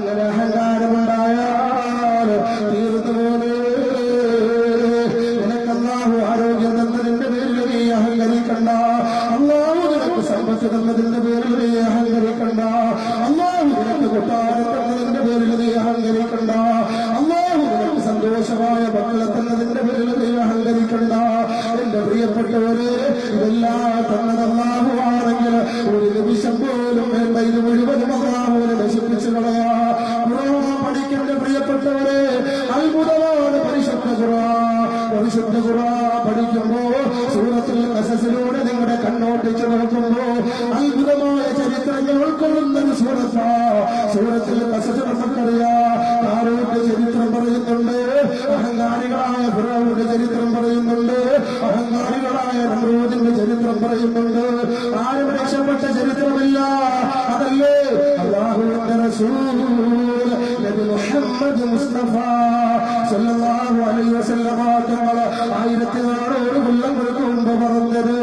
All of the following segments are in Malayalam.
അങ്ങനെ അഹങ്കാരമുണ്ടായാൽ തീർന്നുപോലെ നിനക്ക് അല്ലാഹു ആരോഗ്യം തന്നതിന്റെ പേരിൽ നീ അഹങ്കരിക്കണ്ട. അല്ലാഹു നിനക്ക് സമ്പത്ത് തന്നതിന്റെ പേരിൽ നീ അഹങ്കരിക്കണ്ട. അല്ലാഹു നിനക്ക് കൊട്ടാരം തന്നതിന്റെ പേരിൽ നീ അഹങ്കരിക്കണ്ട. അല്ലാഹു നിനക്ക് സന്തോഷമായ മക്കളെ തന്നതിന്റെ പേരിൽ നീ അഹങ്കരിക്കണ്ട. എന്റെ പ്രിയപ്പെട്ടവരെ, ഇതെല്ലാം തന്നത് അല്ലാഹു ആണെങ്കിൽ ഒരു നിമിഷം പോലും ഇത് മുഴുവനും അല്ലാഹുവിനെ നശിപ്പിച്ചു കളയാ. ഖുർആൻ പഠിക്കേണ്ട പ്രിയപ്പെട്ടവരെ, അത്ഭുതമാണ് പരിശുദ്ധ ഖുർആൻ. പരിശുദ്ധ ഖുർആൻ പഠിക്കുമ്പോ സൂറത്തുൽ ഖസസിലൂടെ നിങ്ങളുടെ കണ്ണോട്ടിച്ച് നോക്കുമ്പോ അത്ഭുതമായ ചരിത്രങ്ങൾ ഉൾക്കൊള്ളുന്ന ഒരു സൂറത്താ സൂറത്തുൽ ഖസസ്. നമുക്കറിയാം, താറൂത്തിന്റെ ചരിത്രം പറയുന്നുണ്ട്, അഹങ്കാരികളായ ഫിറഔന്റെ ചരിത്രം പറയുന്നുണ്ട്, അഹങ്കാരികളായ നമ്രൂദിന്റെ ചരിത്രം പറയുന്നുണ്ട്. ആരും രക്ഷപ്പെട്ട ചരിത്രമില്ല. അതല്ലേ അല്ലാഹുവിന്റെ റസൂൽ നബി മുഹമ്മദ് മുസ്തഫ സല്ലല്ലാഹു അലൈഹി വസല്ലമ തങ്ങൾ 1400 കൊല്ലങ്ങൾക്ക് മുമ്പ് പറഞ്ഞത്.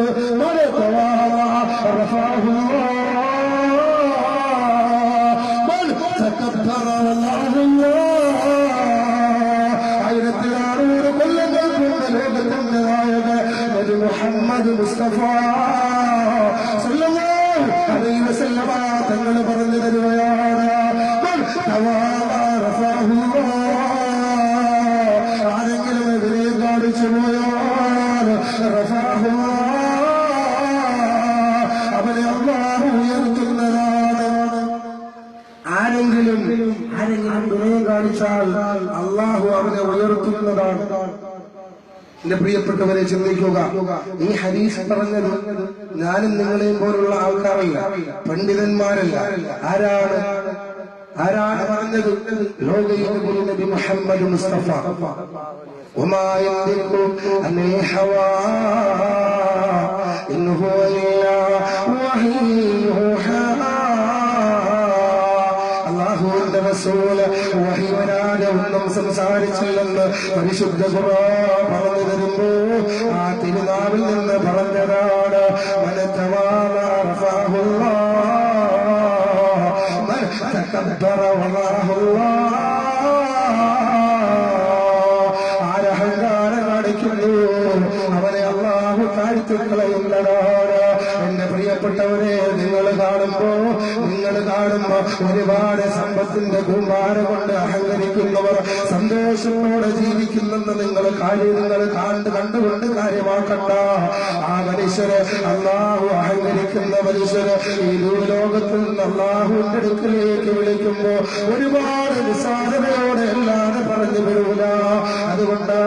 മുഹമ്മദ് മുസ്തഫ സല്ലല്ലാഹു അലൈഹി വസല്ലമ തങ്ങൾ പറഞ്ഞു തരുകയാണ്, ആരെങ്കിലും എതിരെ കാണിച്ചു പോയാൽ അവനെ അല്ലാഹു ഉയർത്തുന്നതാണ്. ആരെങ്കിലും വിനയം കാണിച്ചാൽ അല്ലാഹു അവനെ ഉയർത്തുന്നതാണ്. എന്റെ പ്രിയപ്പെട്ടവരെ, ചിന്തിക്കുക, ഈ ഹദീസ് പറഞ്ഞത് ഞാനും നിങ്ങളെയും പോലുള്ള ആൾക്കാരല്ല, പണ്ഡിതന്മാരല്ല. ആരാണ് പറഞ്ഞത്? ലോകൈക നബി മുഹമ്മദ് മുസ്തഫ. വമാ യന്തിഖു അനിൽ ഹവാ ഇൻ ഹുവ ഇല്ലാ വഹീ. അല്ലാഹുവിന്റെ റസൂൽ വഹി വരാതെ ഒന്നും സംസാരിച്ചില്ലെന്ന് പരിശുദ്ധ ഖുർആൻ പറഞ്ഞു തരുമ്പോ ആ തിരുനാവിൽ നിന്ന് പറഞ്ഞതാണ്, മൻ തവാല റഫഅഹുല്ലാഹ് മൻ തകബ്ബറ വദറഹുല്ലാഹ്. ആരഹങ്കാരം കാണിക്കുന്നു അവനെ അല്ലാഹു താഴ്ത്തിക്കളയുന്നതാണ്. എന്റെ പ്രിയപ്പെട്ടവരെ, നിങ്ങൾ കാണുമ്പോ ഒരുപാട് സമ്പത്തിന്റെ കൂമ്പാരം കൊണ്ട് അഹങ്കരിക്കുന്നവർ സന്തോഷത്തോടെ ജീവിക്കുന്നെന്ന് നിങ്ങൾ കണ്ടുകൊണ്ട് കാര്യമാക്കണ്ട. ആ മനുഷ്യര്, അല്ലാഹു അഹങ്കരിക്കുന്ന മനുഷ്യര് ഈ ലോകത്തിൽ നിന്ന് അല്ലാഹുവിന്റെ അടുക്കലേക്ക് വിളിക്കുമ്പോ ഒരുപാട് നിസ്സാരതയോടെ അല്ലാതെ പറഞ്ഞു വരൂല. അതുകൊണ്ട്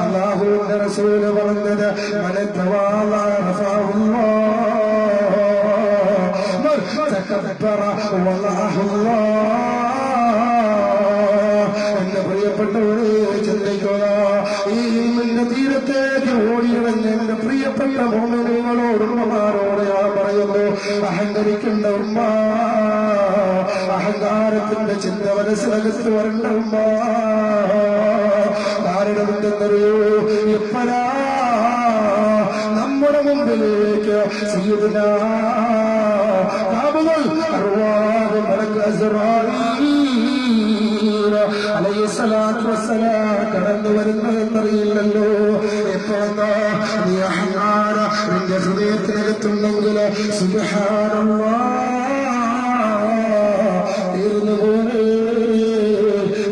അല്ലാഹുവിന്റെ റസൂല് പറഞ്ഞത്, മൻ തവാല റഫഅഹുല്ലാഹ് തകബ്ബറ വദറഹുല്ലാഹ്. എന്റെ പ്രിയപ്പെട്ടവരെ, ചിന്തിക്കുക, ഈ ഇൽമിന്റെ തീരത്തേക്ക് ഓടിയിറങ്ങി എന്റെ പ്രിയപ്പെട്ട മോമിനീങ്ങളോട് ഉമ്മമാരോട് ഞാൻ പറയുന്നു, അഹങ്കരിക്കേണ്ട ഉമ്മ, അഹങ്കാരത്തിന്റെ ചിന്ത മനസ്സിനകത്ത് വരേണ്ട ഉമ്മ. കാരണം എന്തെന്നറിയോ? എപ്പോഴാ നമ്മുടെ മുമ്പിലേക്ക് സയ്യിദുനാ അർവാഹ് മലക്ക് അസ്റായീൽ അലൈഹിസ്സലാത്തു വസ്സലാം കടന്നു വരുന്നതെന്നറിയില്ലല്ലോ. എപ്പോഴാ നീ അഹങ്കാരം നിന്റെ ഹൃദയത്തിനകത്തുണ്ടെങ്കിൽ സുബ്ഹാനല്ലാഹ് തീർന്നുപോലെ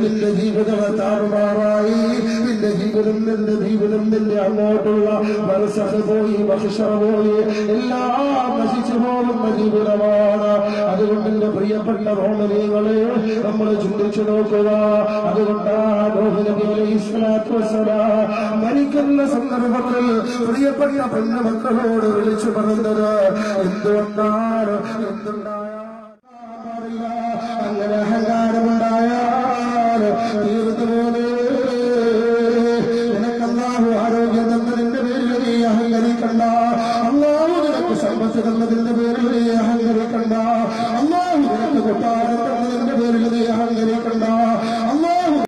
നിന്റെ ജീവിതം താറുമാറായി. നിന്റെ ജീവിതം നിന്റെ അങ്ങോട്ടുള്ള മനസ്സഹ പോയി, മഹിഷറ പോയി, എല്ലാം നശിച്ചു പോകുന്ന ജീവിതമാണ്. അതുകൊണ്ട് എന്റെ പ്രിയപ്പെട്ട മോമിനീങ്ങളെ, നമ്മൾ ചിന്തിച്ചു നോക്കുക. അതുകൊണ്ടാണ് നൂഹ് നബി അലൈഹിസ്സലാത്തു വസ്സലാം മരിക്കുന്ന സന്ദർഭത്തിൽ പ്രിയപ്പെട്ട പെണ്ണുമക്കളോട് വിളിച്ചു പറഞ്ഞത്, എന്തുകൊണ്ടാണ്